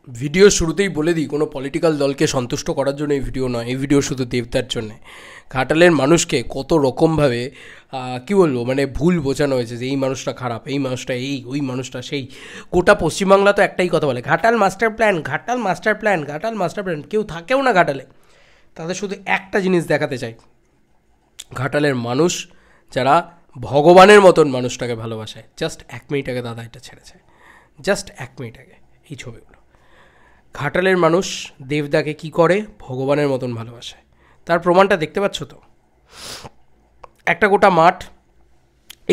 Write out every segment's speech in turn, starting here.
Video শুরুতেই বলে দিই, কোনো পলিটিক্যাল দলকে সন্তুষ্ট করার জন্য এই ভিডিও নয়, এই ভিডিও শুধু দেবদার জন্যে। ঘাটালের মানুষকে কত রকমভাবে কী বলবো, মানে ভুল বোঝানো হয়েছে যে এই মানুষটা খারাপ, এই মানুষটা এই, ওই মানুষটা সেই। গোটা পশ্চিমবাংলা তো একটাই কথা বলে, Ghatal master plan, Ghatal master plan, Ghatal master plan. কেউ থাকেও না ঘাটালে, তাদের শুধু একটা জিনিস দেখাতে চাই, ঘাটালের মানুষ যারা ভগবানের মতন মানুষটাকে ভালোবাসে। জাস্ট 1 মিনিট আগে দাদা এটা ছেড়েছে, জাস্ট 1 মিনিট আগে এই ছবিগুলো। ঘাটালের মানুষ দেবদাকে কি করে, ভগবানের মতন ভালোবাসে। তার প্রমাণটা দেখতে পাচ্ছ তো, একটা গোটা মাঠ,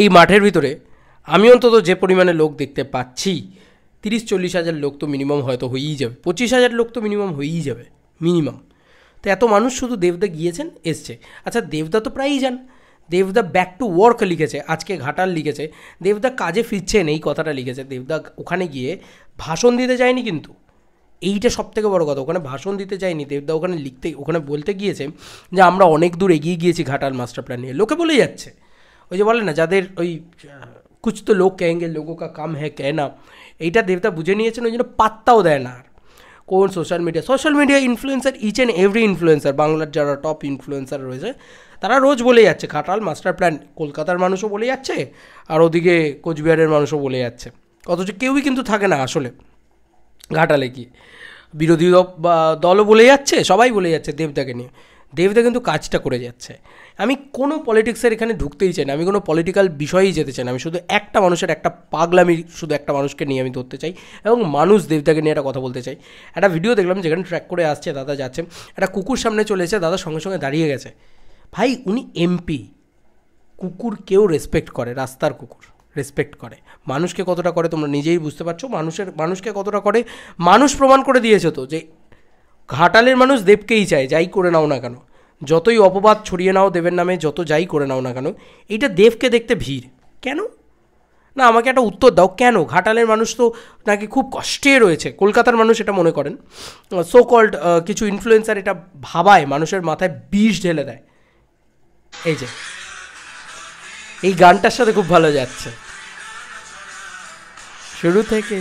এই মাঠের ভিতরে আমি অন্তত যে পরিমাণে লোক দেখতে পাচ্ছি, 30-40 হাজার লোক তো মিনিমাম হয়তো হয়েই যাবে, 25 হাজার লোক তো মিনিমাম হয়েই যাবে মিনিমাম। তো এত মানুষ শুধু দেবদা গিয়েছেন, এসছে। আচ্ছা, দেবদা তো প্রায়ই যান, দেবদা ব্যাক টু ওয়ার্ক লিখেছে, আজকে ঘাটাল লিখেছে, দেবদা কাজে ফিরছেন এই কথাটা লিখেছে। দেবদা ওখানে গিয়ে ভাষণ দিতে যায়নি, কিন্তু এইটা সবথেকে বড় কথা, ওখানে ভাষণ দিতে চাইনি দেবদা, ওখানে বলতে গিয়েছে যে আমরা অনেক দূর এগিয়ে গিয়েছি ঘাটাল মাস্টার প্ল্যান নিয়ে। লোকে বলে যাচ্ছে, ওই যে বলে না, যাদের ওই কুছ তো লোক কহেঙ্গে লোগো কা কাম হ্যাঁ কেনা, এইটা দেবদা বুঝে নিয়েছেন, ওই জন্য পাত্তাও দেয় না আর। কোন social media influencer, each and every influencer, বাংলার যারা টপ ইনফ্লুয়েন্সার রয়েছে তারা রোজ বলে যাচ্ছে ঘাটাল মাস্টার প্ল্যান। কলকাতার মানুষও বলে যাচ্ছে, আর ওদিকে কোচবিহারের মানুষও বলে যাচ্ছে, অথচ কেউই কিন্তু থাকে না আসলে ঘাটালে গিয়ে। বিরোধী দলও বলে যাচ্ছে, সবাই বলে যাচ্ছে দেবদাকে নিয়ে, দেবদা কিন্তু কাজটা করে যাচ্ছে। আমি কোনো পলিটিক্সের এখানে ঢুকতেই চাই না, আমি কোনো পলিটিক্যাল বিষয়েই যেতে চাই না, আমি শুধু একটা মানুষের একটা পাগলামি, শুধু একটা মানুষকে নিয়ে আমি ধরতে চাই, এবং মানুষ দেবদাকে নিয়ে একটা কথা বলতে চাই। একটা ভিডিও দেখলাম যেখানে ট্র্যাক করে আসছে, দাদা যাচ্ছে, একটা কুকুর সামনে চলে এসে দাদা সঙ্গে সঙ্গে দাঁড়িয়ে গেছে। ভাই, উনি এমপি, কুকুর কেউ রেসপেক্ট করে, রাস্তার কুকুর রেসপেক্ট করে। মানুষকে কতটা করে তোমরা নিজেই বুঝতে পারছো, মানুষকে কতটা করে মানুষ প্রমাণ করে দিয়েছে তো, যে ঘাটালের মানুষ দেবকেই চায়, যাই করে নাও না কেন, যতই অপবাদ ছড়িয়ে নাও দেবের নামে, যত যাই করে নাও না কেন, এইটা দেবকে দেখতে ভিড় কেন? না, আমাকে একটা উত্তর দাও, কেন? ঘাটালের মানুষ তো নাকি খুব কষ্টে রয়েছে, কলকাতার মানুষ এটা মনে করেন, সো কল্ড কিছু ইনফ্লুয়েন্সার এটা ভাবায়, মানুষের মাথায় বিষ ঢেলে দেয়। এই যে এই গানটার সাথে খুব ভালো যাচ্ছে, শুরু থেকে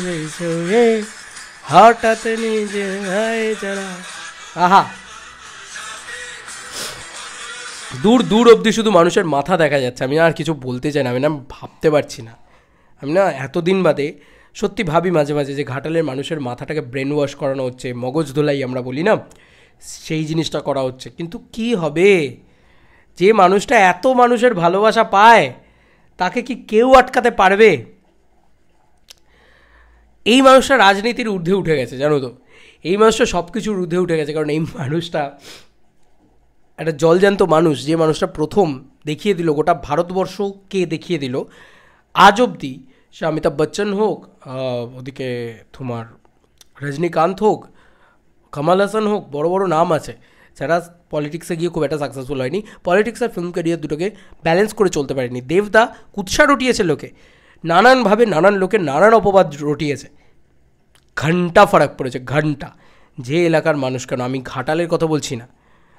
হঠাৎ নিজে যারা, আহা, দূর দূর অবধি শুধু মানুষের মাথা দেখা যাচ্ছে। আমি আর কিছু বলতে চাই না, আমি না ভাবতে পারছি না, আমি না এতদিন বাদে সত্যি ভাবি মাঝে মাঝে যে ঘাটালের মানুষের মাথাটাকে ব্রেন ওয়াশ করানো হচ্ছে, মগজ ধোলাই আমরা বলি না, সেই জিনিসটা করা হচ্ছে। কিন্তু কি হবে, যে মানুষটা এত মানুষের ভালোবাসা পায় তাকে কি কেউ আটকাতে পারবে? এই মানুষটা রাজনীতির ঊর্ধ্বে উঠে গেছে, জানো তো, এই মানুষটা সব কিছুর ঊর্ধ্বে উঠে গেছে। কারণ এই মানুষটা একটা জলজান্ত মানুষ, যে মানুষটা প্রথম দেখিয়ে দিল, গোটা ভারতবর্ষকে দেখিয়ে দিল আজ অবধি, সে অমিতাভ বচ্চন হোক, ওদিকে তোমার রজনীকান্ত হোক, কমল হাসান হোক, বড় বড় নাম আছে যারা পলিটিক্সে গিয়ে খুব একটা সাকসেসফুল হয়নি, পলিটিক্স আর ফিল্ম ক্যারিয়ার দুটোকে ব্যালেন্স করে চলতে পারেনি। দেবদা কুৎসা রটিয়েছে লোকে, নানানভাবে নানান লোকের নানান অপবাদ রটিয়েছে, ঘন্টা ফারাক পড়েছে, ঘন্টা। যে এলাকার মানুষ, কেন আমি ঘাটালের কথা বলছি না,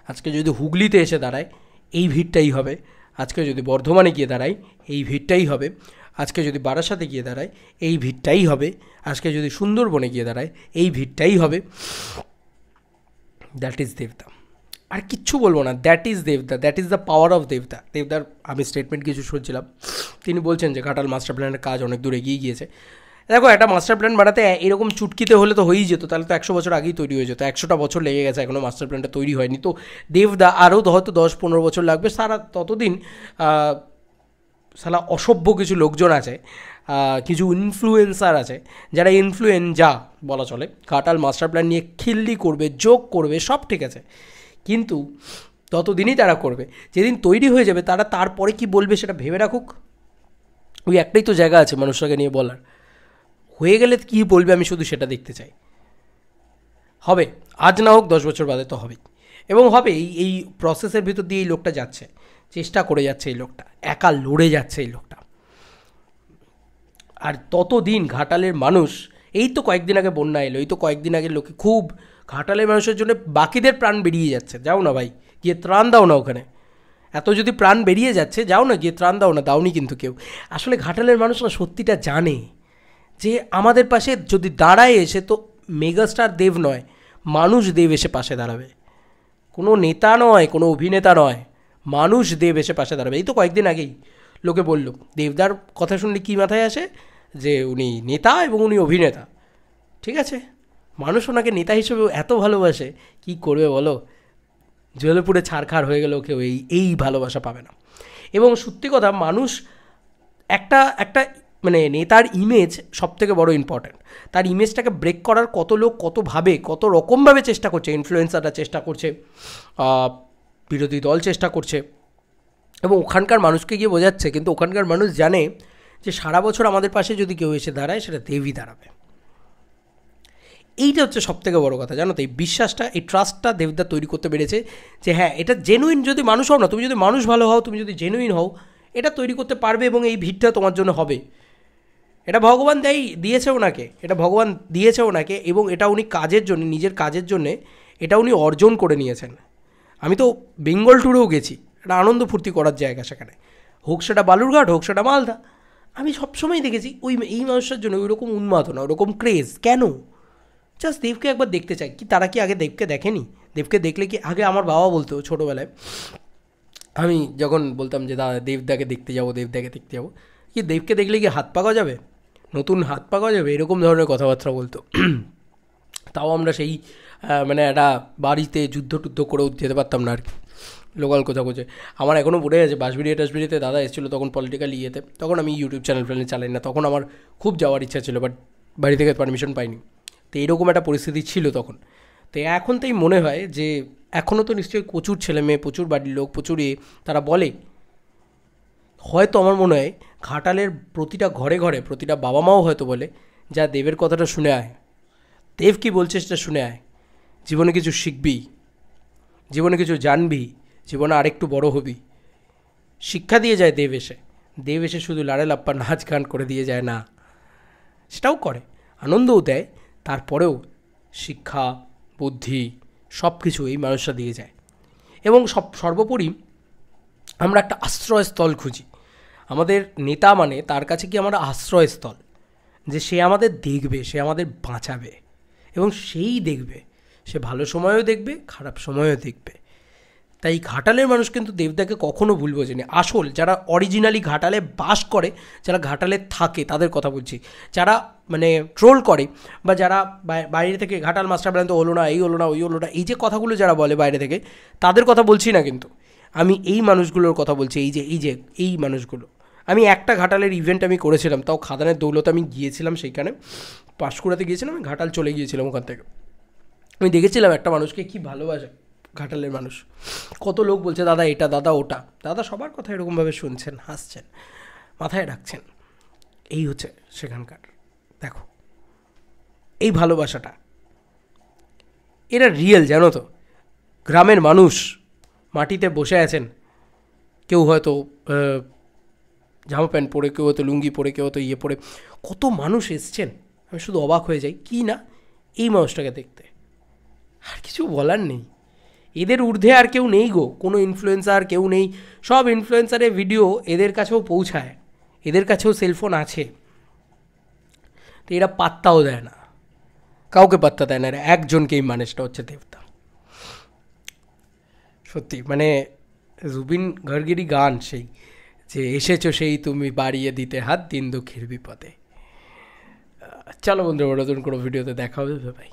আজকে যদি হুগলিতে এসে দাঁড়ায় এই ভিড়টাই হবে, আজকে যদি বর্ধমানে গিয়ে দাঁড়ায় এই ভিড়টাই হবে, আজকে যদি বারাসাতে গিয়ে দাঁড়ায় এই ভিড়টাই হবে, আজকে যদি সুন্দরবনে গিয়ে দাঁড়ায় এই ভিড়টাই হবে। দ্যাট ইজ দেবদা, আর কিচ্ছু বলবো না, দ্যাট ইজ দেবদা, that is the power of দেবদা। দেবদার আমি স্টেটমেন্ট কিছু শুনছিলাম, তিনি বলছেন যে ঘাটাল মাস্টার প্ল্যানের কাজ অনেক দূর এগিয়ে গিয়েছে। দেখো, একটা মাস্টার প্ল্যান বানাতে এরকম চুটকিতে হলে তো হয়েই যেত, তাহলে তো 100 বছর আগেই তৈরি হয়ে যেত। 100টা বছর লেগে গেছে, এখনও মাস্টার প্ল্যানটা তৈরি হয়নি। তো দেবদা আরও হয়তো 10-15 বছর লাগবে, সারা ততদিন সালা অসভ্য কিছু লোকজন আছে, কিছু ইনফ্লুয়েন্সার আছে, যারা ইনফ্লুয়েঞ্জা বলা চলে, ঘাটাল মাস্টার প্ল্যান নিয়ে খিল্লি করবে, জোক করবে, সব ঠিক আছে, কিন্তু ততদিনই তারা করবে, যেদিন তৈরি হয়ে যাবে তারা তারপরে কি বলবে সেটা ভেবে রাখুক। ওই একটাই তো জায়গা আছে মানুষটাকে নিয়ে বলার, হয়ে গেলে কী বলবে আমি শুধু সেটা দেখতে চাই। হবে, আজ না হোক 10 বছর বাদে তো হবেই, এবং হবে। এই প্রসেসের ভিতর দিয়ে এই লোকটা যাচ্ছে, চেষ্টা করে যাচ্ছে এই লোকটা, একা লড়ে যাচ্ছে এই লোকটা। আর ততদিন ঘাটালের মানুষ, এই তো কয়েকদিন আগে বন্যা এলো, এই তো কয়েকদিন আগে লোকে খুব ঘাটালের মানুষের জন্য বাকিদের প্রাণ বেরিয়ে যাচ্ছে, যাও না ভাই গিয়ে ত্রাণ দাও না ওখানে, এত যদি প্রাণ বেরিয়ে যাচ্ছে যাও না গিয়ে ত্রাণ দাও না, দাওনি কিন্তু কেউ। আসলে ঘাটালের মানুষ না সত্যিটা জানে যে আমাদের পাশে যদি দাঁড়ায় এসে, তো মেগাস্টার দেব নয়, মানুষ দেব এসে পাশে দাঁড়াবে, কোনো নেতা নয়, কোনো অভিনেতা নয়, মানুষ দেব এসে পাশে দাঁড়াবে। এই তো কয়েকদিন আগেই লোকে বলল, দেবদার কথা শুনলে কী মাথায় আসে, যে উনি নেতা এবং উনি অভিনেতা। ঠিক আছে, মানুষ ওনাকে নেতা হিসেবে এত ভালোবাসে, কি করবে বলো, জ্বলে পুড়ে ছারখার হয়ে গেলেও কেউ এই ভালোবাসা পাবে না। এবং সত্যি কথা, মানুষ একটা একটা মানে নেতার ইমেজ সবথেকে বড় ইম্পর্ট্যান্ট। তার ইমেজটাকে ব্রেক করার কত লোক কতভাবে কত রকমভাবে চেষ্টা করছে, ইনফ্লুয়েন্সাররা চেষ্টা করছে, বিরোধী দল চেষ্টা করছে, এবং ওখানকার মানুষকে গিয়ে বোঝাচ্ছে, কিন্তু ওখানকার মানুষ জানে যে সারা বছর আমাদের পাশে যদি কেউ এসে দাঁড়ায় সেটা দেবই দাঁড়াবে। এইটা হচ্ছে সবথেকে বড় কথা, জানো তো, এই বিশ্বাসটা, এই ট্রাস্টটা দেবদা তৈরি করতে পেরেছে, যে হ্যাঁ এটা জেনুইন, যদি মানুষ হও না, তুমি যদি মানুষ ভালো হও, তুমি যদি জেনুইন হও, এটা তৈরি করতে পারবে এবং এই ভিড়টা তোমার জন্য হবে। এটা ভগবান দিয়েছে ওনাকে, এটা ভগবান দিয়েছে ওনাকে, এবং এটা উনি কাজের জন্য, নিজের কাজের জন্যে এটা উনি অর্জন করে নিয়েছেন। আমি তো বেঙ্গল ট্যুরেও গেছি, একটা আনন্দ ফুর্তি করার জায়গা সেখানে, হোক সেটা বালুরঘাট, হোক সেটা মালদা, আমি সবসময় দেখেছি এই মানুষটার জন্য ওই রকম উন্মাদনা, ওরকম ক্রেজ কেন? জাস্ট দেবকে একবার দেখতে চাই। কি তারা কি আগে দেবকে দেখেনি? দেবকে দেখলে কি, আগে আমার বাবা বলতো ছোটোবেলায়, আমি যখন বলতাম যে দাদা দেবদাকে দেখতে যাবো, দেবদাকে দেখতে যাবো, কি দেবকে দেখলে কি হাত পাকা যাবে, নতুন হাত পাকা যাবে, এরকম ধরনের কথাবার্তা বলতো। তাও আমরা সেই মানে একটা বাড়িতে যুদ্ধ টুদ্ধ করেও যেতে পারতাম না আর কি, লোকাল কোথাও। আমার এখনও মনে আছে বাঁশবেড়িয়াতে দাদা এসেছিলো তখন পলিটিক্যাল ইয়েতে, তখন আমি ইউটিউব চ্যানেল চালাই না, তখন আমার খুব যাওয়ার ইচ্ছা ছিল, বাট বাড়ি থেকে পারমিশন পাইনি। তো এইরকম একটা পরিস্থিতি ছিল তখন। তো এখন তাই মনে হয় যে এখনও তো নিশ্চয়ই প্রচুর ছেলে মেয়ে, প্রচুর বাড়ির লোক, প্রচুর তারা বলে, হয়তো আমার মনে হয় ঘাটালের প্রতিটা ঘরে ঘরে প্রতিটা বাবা মাও হয়তো বলে, যা দেবের কথাটা শুনে আয়, দেব কী বলছে সেটা শুনে আয়, জীবনে কিছু শিখবি, জীবনে কিছু জানবি, জীবনে আরেকটু বড় হবি। শিক্ষা দিয়ে যায় দেব এসে শুধু লাড়ে লাপ্পা নাচ গান করে দিয়ে যায় না, সেটাও করে, আনন্দও দেয়, তারপরেও শিক্ষা, বুদ্ধি সব কিছু এই মানুষটা দিয়ে যায়। এবং সর্বোপরি আমরা একটা আশ্রয়স্থল খুঁজি। আমাদের নেতা মানে তার কাছে কি আমরা আশ্রয়স্থল, যে সে আমাদের দেখবে, সে আমাদের বাঁচাবে, এবং সেই দেখবে, সে ভালো সময়ও দেখবে, খারাপ সময়ও দেখবে। তাই ঘাটালের মানুষ কিন্তু দেবদাকে কখনো ভুল বোঝেনি। আসল যারা অরিজিনালি ঘাটালে বাস করে, যারা ঘাটালে থাকে, তাদের কথা বলছি। যারা মানে ট্রোল করে, বা যারা বাইরে থেকে ঘাটাল মাস্টার প্ল্যান তো হলো না, এই হলো না, ওই হলো না, এই যে কথাগুলো যারা বলে বাইরে থেকে, তাদের কথা বলছি না, কিন্তু আমি এই মানুষগুলোর কথা বলছি। এই মানুষগুলো, আমি একটা ঘাটালের ইভেন্ট আমি করেছিলাম, তাও খাদানের দৌলতে আমি গিয়েছিলাম, সেইখানে পাঁশকুড়াতে গিয়েছিলাম, আমি ঘাটাল চলে গিয়েছিলাম ওখান থেকে। আমি দেখেছিলাম একটা মানুষকে কী ভালোবাসে ঘাটালের মানুষ। কত লোক বলছে দাদা এটা, দাদা ওটা, দাদা সবার কথা এরকমভাবে শুনছেন, হাসছেন, মাথায় রাখছেন। এই হচ্ছে সেখানকার, দেখো এই ভালোবাসাটা, এরা রিয়েল, জানো তো। গ্রামের মানুষ মাটিতে বসে আছেন, কেউ হয়তো জামা প্যান্ট পরে, কেউ হয়তো লুঙ্গি পরে, কেউ হয়তো পরে, কত মানুষ এসছেন, আমি শুধু অবাক হয়ে যাই, কি না এই মানুষটাকে দেখতে। আর কিছু বলার নেই, এদের ঊর্ধ্বে আর কেউ নেই গো, কোনো ইনফ্লুয়েন্সার কেউ নেই। সব ইনফ্লুয়েন্সারের ভিডিও এদের কাছেও পৌঁছায়, এদের কাছেও সেলফোন আছে, তো এরা পাত্তাও দেয় না, কাউকে পাত্তা দেয় না, এরা একজনকেই মানে, সেটা হচ্ছে দেবদা। সত্যি মানে জুবিন গার্গেরই গান, সেই যে এসেছো সেই তুমি বাড়িয়ে দিতে হাত দিন দুঃখের বিপদে। চলো বন্ধুরা, নতুন কোনো ভিডিওতে দেখা হবে, ভাই।